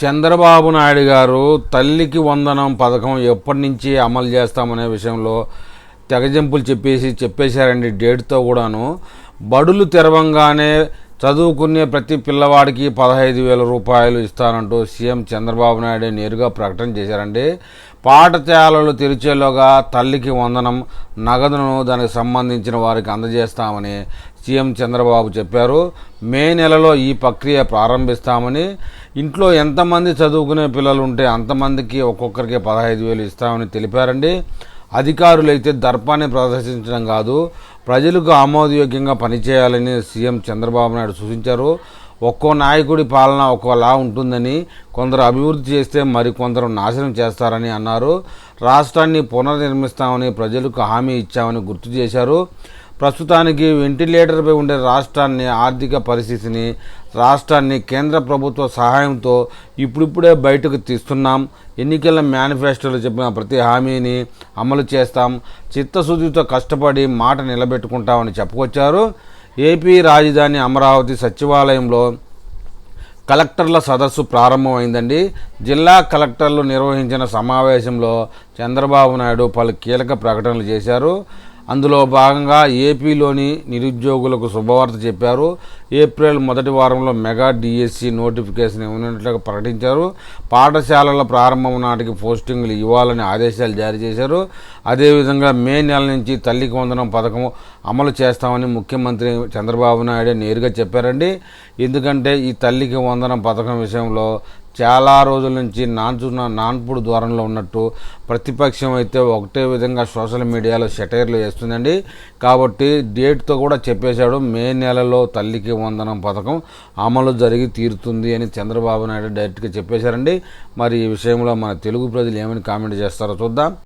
చంద్రబాబు నాయుడు గారు తల్లికి వందనం పథకం ఎప్పటి నుంచి అమలు చేస్తామనే విషయంలో తెగజంపులు చెప్పేశారండి. డేట్తో కూడాను బడులు తెరవంగానే చదువుకునే ప్రతి పిల్లవాడికి 15,000 రూపాయలు ఇస్తానంటూ సీఎం చంద్రబాబు నాయుడు నేరుగా ప్రకటన చేశారండి. పాఠశాలలు తెరిచేలోగా తల్లికి వందనం నగదును దానికి సంబంధించిన వారికి అందజేస్తామని సీఎం చంద్రబాబు చెప్పారు. మే నెలలో ఈ ప్రక్రియ ప్రారంభిస్తామని, ఇంట్లో ఎంతమంది చదువుకునే పిల్లలు ఉంటే అంతమందికి ఒక్కొక్కరికి 15,000 ఇస్తామని తెలిపారండి. అధికారులైతే దర్పాన్ని ప్రదర్శించడం కాదు, ప్రజలకు ఆమోదయోగ్యంగా పనిచేయాలని సీఎం చంద్రబాబు నాయుడు సూచించారు. ఒక్కో నాయకుడి పాలన ఒక్కోలా ఉంటుందని, కొందరు అభివృద్ధి చేస్తే మరికొందరు నాశనం చేస్తారని అన్నారు. రాష్ట్రాన్ని పునర్నిర్మిస్తామని ప్రజలకు హామీ ఇచ్చామని గుర్తు చేశారు. ప్రస్తుతానికి వెంటిలేటర్పై ఉండే ఆర్థిక పరిస్థితిని రాష్ట్రాన్ని కేంద్ర ప్రభుత్వ సహాయంతో ఇప్పుడిప్పుడే బయటకు తీస్తున్నాం. ఎన్నికల మేనిఫెస్టోలో చెప్పిన ప్రతి హామీని అమలు చేస్తాం, చిత్తశుద్ధితో కష్టపడి మాట నిలబెట్టుకుంటామని చెప్పుకొచ్చారు. ఏపీ రాజధాని అమరావతి సచివాలయంలో కలెక్టర్ల సదస్సు ప్రారంభమైందండి. జిల్లా కలెక్టర్లు నిర్వహించిన సమావేశంలో చంద్రబాబు నాయుడు పలు కీలక ప్రకటనలు చేశారు. అందులో భాగంగా ఏపీలోని నిరుద్యోగులకు శుభవార్త చెప్పారు. ఏప్రిల్ మొదటి వారంలో మెగా డిఎస్సి నోటిఫికేషన్ ఇవ్వనున్నట్లుగా ప్రకటించారు. పాఠశాలల ప్రారంభం నాటికి పోస్టింగ్లు ఇవ్వాలని ఆదేశాలు జారీ చేశారు. అదేవిధంగా మే నెల నుంచి తల్లికి వందనం పథకం అమలు చేస్తామని ముఖ్యమంత్రి చంద్రబాబు నాయుడు నేరుగా చెప్పారండి. ఎందుకంటే ఈ తల్లికి వందనం పథకం విషయంలో చాలా రోజుల నుంచి నాన్పుడు ద్వారంలో ఉన్నట్టు ప్రతిపక్షం అయితే ఒకటే విధంగా సోషల్ మీడియాలో షటైర్లు వేస్తుందండి. కాబట్టి డేట్తో కూడా చెప్పేశాడు, మే నెలలో తల్లికి వందనం పథకం అమలు జరిగి తీరుతుంది అని చంద్రబాబు నాయుడు డైరెక్ట్గా చెప్పేశారండి. మరి ఈ విషయంలో మన తెలుగు ప్రజలు ఏమని కామెంట్ చేస్తారో చూద్దాం.